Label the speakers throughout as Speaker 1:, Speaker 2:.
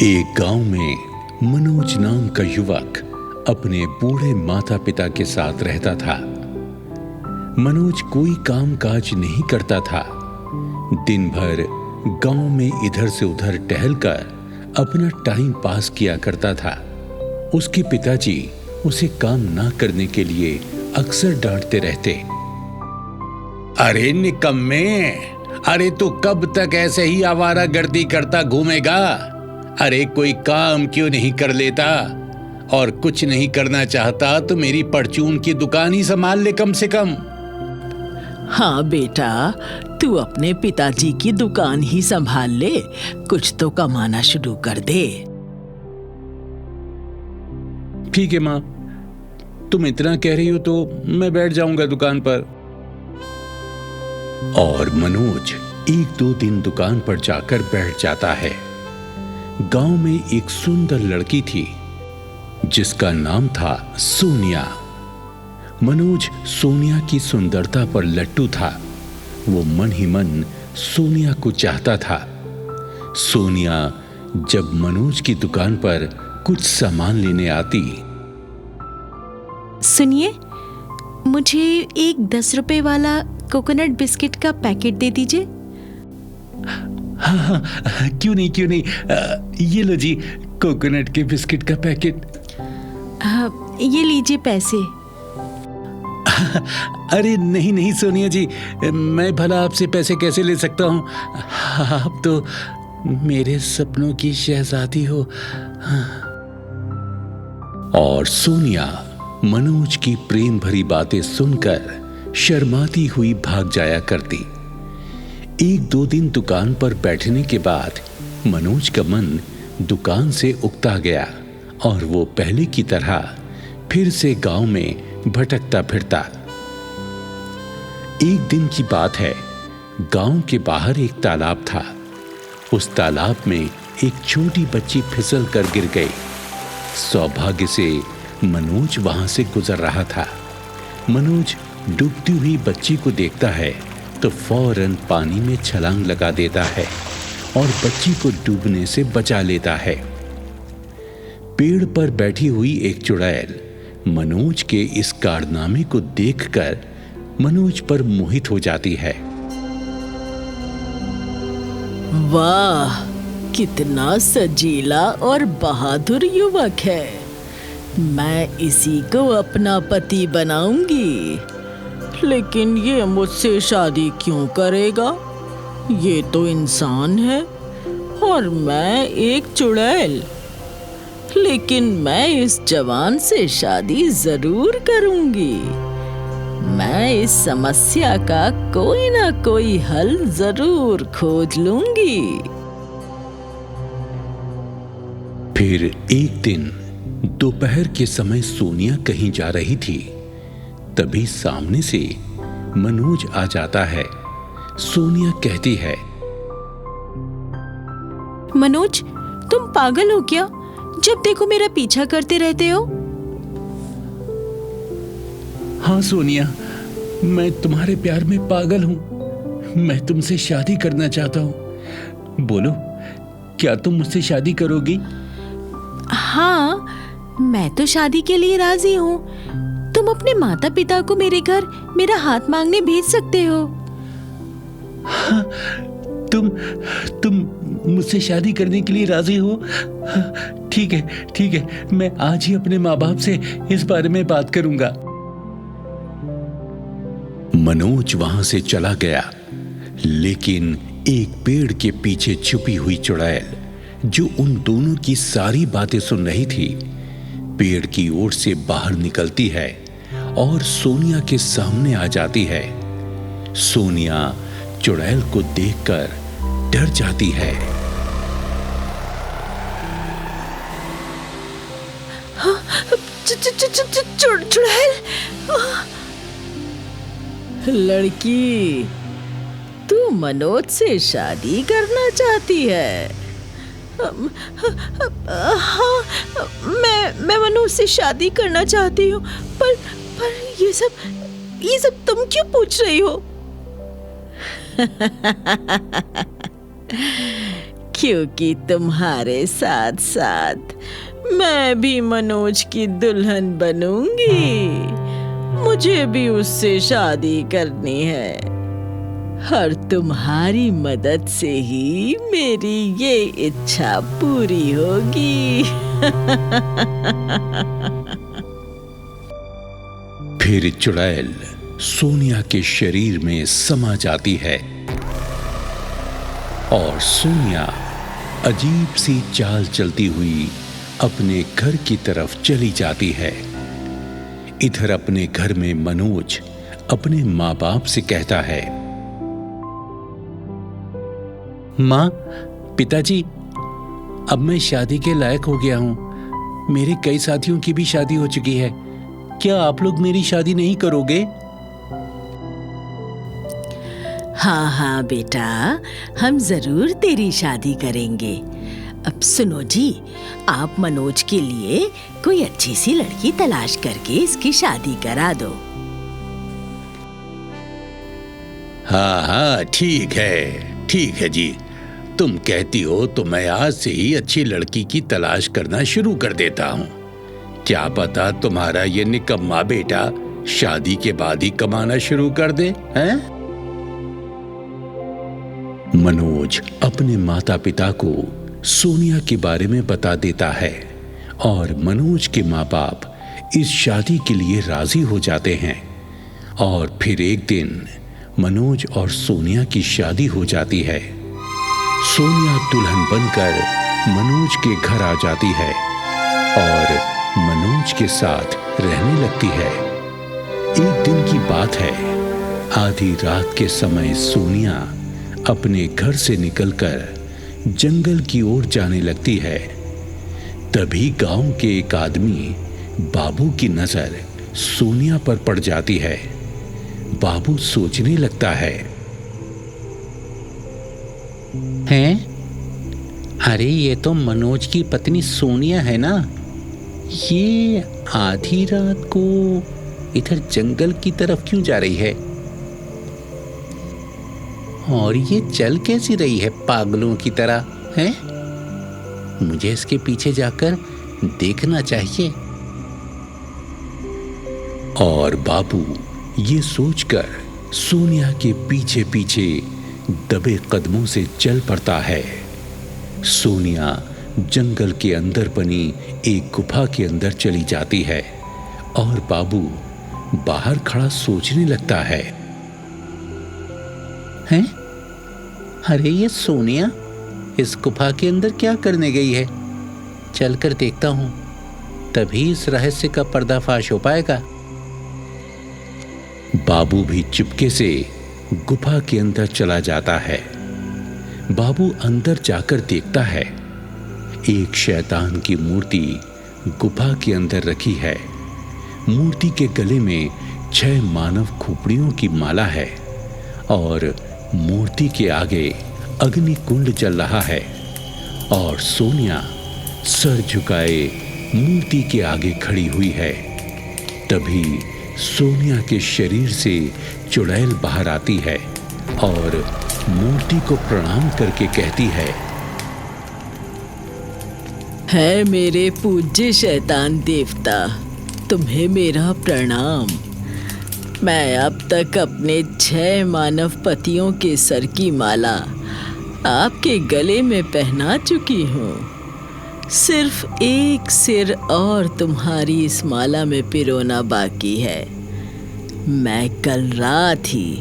Speaker 1: एक गांव में मनोज नाम का युवक अपने बूढ़े माता पिता के साथ रहता था। मनोज कोई काम काज नहीं करता था। दिन भर गांव में इधर से उधर टहलकर अपना टाइम पास किया करता था। उसके पिताजी उसे काम ना करने के लिए अक्सर डांटते रहते।
Speaker 2: अरे निकम्मे, अरे तू कब तक ऐसे ही आवारागर्दी करता घूमेगा? अरे कोई काम क्यों नहीं कर लेता? और कुछ नहीं करना चाहता तो मेरी परचून की दुकान ही संभाल ले कम से कम।
Speaker 3: हाँ बेटा, तू अपने पिताजी की दुकान ही संभाल ले, कुछ तो कमाना शुरू कर दे।
Speaker 1: ठीक है माँ, तुम इतना कह रही हो तो मैं बैठ जाऊंगा दुकान पर। और मनोज एक दो दिन दुकान पर जाकर बैठ जाता है। गांव में एक सुंदर लड़की थी जिसका नाम था सोनिया। मनोज सोनिया की सुंदरता पर लट्टू था। वो मन ही मन सोनिया को चाहता था। सोनिया जब मनोज की दुकान पर कुछ सामान लेने आती।
Speaker 4: सुनिए, मुझे एक 10 रुपए वाला कोकोनट बिस्किट का पैकेट दे दीजिए।
Speaker 1: हाँ, क्यों नहीं, ये लो जी कोकोनट के बिस्किट का पैकेट।
Speaker 4: ये लीजिए पैसे।
Speaker 1: अरे नहीं सोनिया जी, मैं भला आपसे पैसे कैसे ले सकता हूँ? आप तो मेरे सपनों की शहजादी हो। और सोनिया मनोज की प्रेम भरी बातें सुनकर शर्माती हुई भाग जाया करती। एक दो दिन दुकान पर बैठने के बाद मनोज का मन दुकान से उकता गया और वो पहले की तरह फिर से गांव में भटकता फिरता। एक दिन की बात है, गांव के बाहर एक तालाब था। उस तालाब में एक छोटी बच्ची फिसल कर गिर गई। सौभाग्य से मनोज वहां से गुजर रहा था। मनोज डूबती हुई बच्ची को देखता है तो फौरन पानी में छलांग लगा देता है और बच्ची को डूबने से बचा लेता है। पेड़ पर बैठी हुई एक चुड़ैल मनोज के इस कारनामे को देखकर मनोज पर मोहित हो जाती है।
Speaker 3: वाह, कितना सजीला और बहादुर युवक है। मैं इसी को अपना पति बनाऊंगी। लेकिन ये मुझसे शादी क्यों करेगा? ये तो इंसान है और मैं एक चुड़ैल। लेकिन मैं इस जवान से शादी जरूर करूंगी। मैं इस समस्या का कोई ना कोई हल जरूर खोज लूंगी।
Speaker 1: फिर एक दिन दोपहर के समय सोनिया कहीं जा रही थी। तभी सामने से मनोज आ जाता है। सोनिया कहती है,
Speaker 4: मनोज, तुम पागल हो क्या? जब देखो मेरा पीछा करते रहते हो।
Speaker 1: हाँ सोनिया, मैं तुम्हारे प्यार में पागल हूं। मैं तुमसे शादी करना चाहता हूं। बोलो, क्या तुम मुझसे शादी करोगी?
Speaker 4: हाँ, मैं तो शादी के लिए राजी हूँ। तुम अपने माता पिता को मेरे घर मेरा हाथ मांगने भेज सकते हो।
Speaker 1: हाँ, तुम मुझसे शादी करने के लिए राजी हो? ठीक है, मैं आज ही अपने माँ बाप से इस बारे में बात करूंगा। मनोज वहां से चला गया, लेकिन एक पेड़ के पीछे छुपी हुई चुड़ैल जो उन दोनों की सारी बातें सुन रही थी, पेड़ की ओर से बाहर निकलती है और सोनिया के सामने आ जाती है। सोनिया चुड़ैल को देखकर डर जाती है।
Speaker 4: चुड़ैल!
Speaker 3: लड़की, तू मनोज से शादी करना चाहती है?
Speaker 4: हाँ, मैं मनोज से शादी करना चाहती हूँ। पर ये सब तुम क्यों पूछ रही हो?
Speaker 3: क्योंकि तुम्हारे साथ साथ मैं भी मनोज की दुल्हन बनूंगी। मुझे भी उससे शादी करनी है और तुम्हारी मदद से ही मेरी ये इच्छा पूरी होगी।
Speaker 1: फिर चुड़ैल सोनिया के शरीर में समा जाती है और सोनिया अजीब सी चाल चलती हुई अपने घर की तरफ चली जाती है। इधर अपने घर में मनोज अपने माँ बाप से कहता है, माँ, पिताजी, अब मैं शादी के लायक हो गया हूं। मेरे कई साथियों की भी शादी हो चुकी है। क्या आप लोग मेरी शादी नहीं करोगे?
Speaker 3: हाँ हाँ बेटा, हम जरूर तेरी शादी करेंगे। अब सुनो जी, आप मनोज के लिए कोई अच्छी सी लड़की तलाश करके इसकी शादी करा दो।
Speaker 2: हाँ हाँ, ठीक है जी। तुम कहती हो तो मैं आज से ही अच्छी लड़की की तलाश करना शुरू कर देता हूँ। क्या पता तुम्हारा ये निकम्मा बेटा शादी के बाद ही कमाना शुरू कर दे, हैं?
Speaker 1: मनोज अपने माता पिता को सोनिया के बारे में बता देता है और मनोज के माँ बाप इस शादी के लिए राजी हो जाते हैं। और फिर एक दिन मनोज और सोनिया की शादी हो जाती है। सोनिया दुल्हन बनकर मनोज के घर आ जाती है और मनोज के साथ रहने लगती है। एक दिन की बात है, आधी रात के समय सोनिया अपने घर से निकलकर जंगल की ओर जाने लगती है। तभी गांव के एक आदमी बाबू की नजर सोनिया पर पड़ जाती है। बाबू सोचने लगता है,
Speaker 2: हैं? अरे ये तो मनोज की पत्नी सोनिया है ना। ये आधी रात को इधर जंगल की तरफ क्यों जा रही है? और ये चल कैसी रही है पागलों की तरह, हैं? मुझे इसके पीछे जाकर देखना चाहिए।
Speaker 1: और बाबू ये सोचकर सोनिया के पीछे पीछे दबे कदमों से चल पड़ता है। सोनिया जंगल के अंदर बनी एक गुफा के अंदर चली जाती है और बाबू बाहर खड़ा सोचने लगता है,
Speaker 2: हैं? अरे ये सोनिया इस गुफा के अंदर क्या करने गई है? चलकर देखता हूं, तभी इस रहस्य का पर्दाफाश हो पाएगा।
Speaker 1: बाबू भी चुपके से गुफा के अंदर चला जाता है। बाबू अंदर जाकर देखता है, एक शैतान की मूर्ति गुफा के अंदर रखी है। मूर्ति के गले में 6 मानव खोपड़ियों की माला है और मूर्ति के आगे अग्नि कुंड जल रहा है और सोनिया सर झुकाए मूर्ति के आगे खड़ी हुई है। तभी सोनिया के शरीर से चुड़ैल बाहर आती है और मूर्ति को प्रणाम करके कहती
Speaker 3: है मेरे पूज्य शैतान देवता, तुम्हें मेरा प्रणाम। मैं अब तक अपने 6 मानव पतियों के सर की माला आपके गले में पहना चुकी हूँ। सिर्फ एक सिर और तुम्हारी इस माला में पिरोना बाकी है। मैं कल रात ही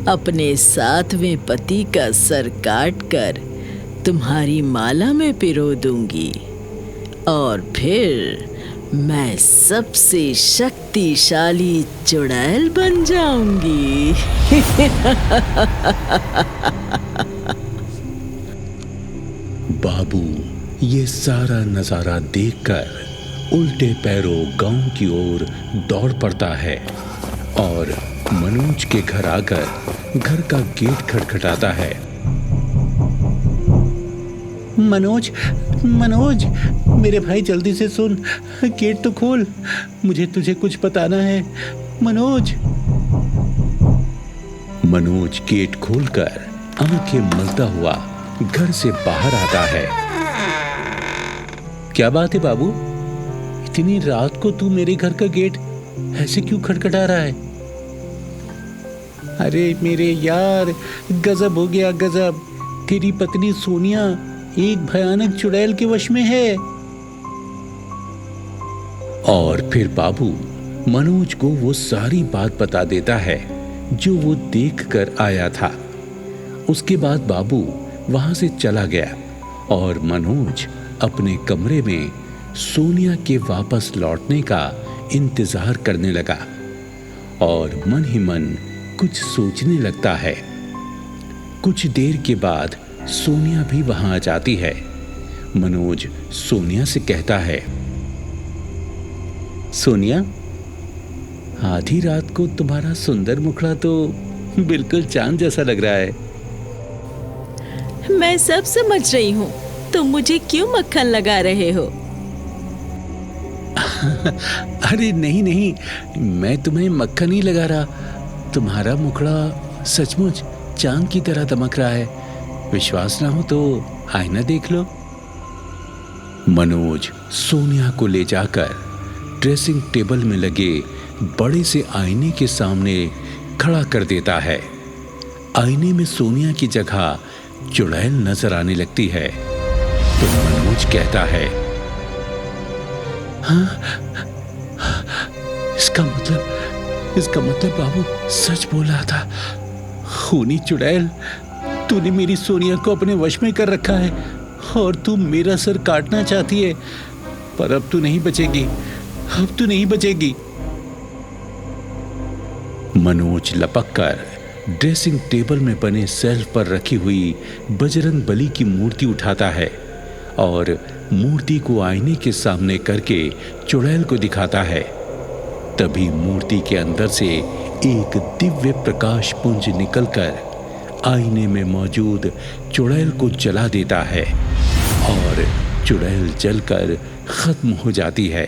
Speaker 3: अपने 7वें पति का सर काटकर तुम्हारी माला में पिरो दूंगी और फिर मैं सबसे शक्तिशाली चुड़ैल बन जाऊंगी।
Speaker 1: बाबू ये सारा नजारा देखकर उल्टे पैरों गांव की ओर दौड़ पड़ता है और मनोज के घर आकर घर का गेट खटखटाता है।
Speaker 2: मनोज, मनोज, मेरे भाई जल्दी से सुन, गेट तो खोल, मुझे तुझे कुछ बताना है। मनोज।
Speaker 1: मनोज गेट खोलकर आंखें मलता हुआ घर से बाहर आता है। क्या बात है बाबू, इतनी रात को तू मेरे घर का गेट ऐसे क्यों खटखटा रहा है? अरे मेरे यार, गजब हो गया गजब। तेरी पत्नी सोनिया एक भयानक चुड़ैल के वश में है। और फिर बाबू मनोज को वो सारी बात बता देता है जो वो देख कर आया था। उसके बाद बाबू वहां से चला गया और मनोज अपने कमरे में सोनिया के वापस लौटने का इंतजार करने लगा और मन ही मन कुछ सोचने लगता है। कुछ देर के बाद सोनिया भी वहां आ जाती है। मनोज सोनिया से कहता है, सोनिया, आधी रात को तुम्हारा सुंदर मुखड़ा तो बिल्कुल चांद जैसा लग रहा है।
Speaker 4: मैं सब समझ रही हूँ, तुम मुझे क्यों मक्खन लगा रहे हो?
Speaker 1: अरे नहीं नहीं, मैं तुम्हें मक्खन नहीं लगा रहा। तुम्हारा मुखड़ा सचमुच चांद की तरह दमक रहा है। विश्वास ना हो तो आईना देख लो। मनोज सोनिया को ले जाकर ड्रेसिंग टेबल में लगे बड़े से आईने के सामने खड़ा कर देता है। आईने में सोनिया की जगह चुड़ैल नजर आने लगती है तो मनोज कहता है, हाँ, इसका मतलब बाबू सच बोल रहा था। खूनी चुड़ैल, तूने मेरी सोनिया को अपने वश में कर रखा है और तू मेरा सर काटना चाहती है, पर अब तू नहीं बचेगी, अब तू नहीं बचेगी। मनोज लपक कर ड्रेसिंग टेबल में बने शेल्फ पर रखी हुई बजरंग बली की मूर्ति उठाता है और मूर्ति को आईने के सामने करके चुड़ैल को दिखाता है। तभी मूर्ति के अंदर से एक दिव्य प्रकाश पुंज निकलकर आईने में मौजूद चुड़ैल को जला देता है और चुड़ैल जलकर खत्म हो जाती है।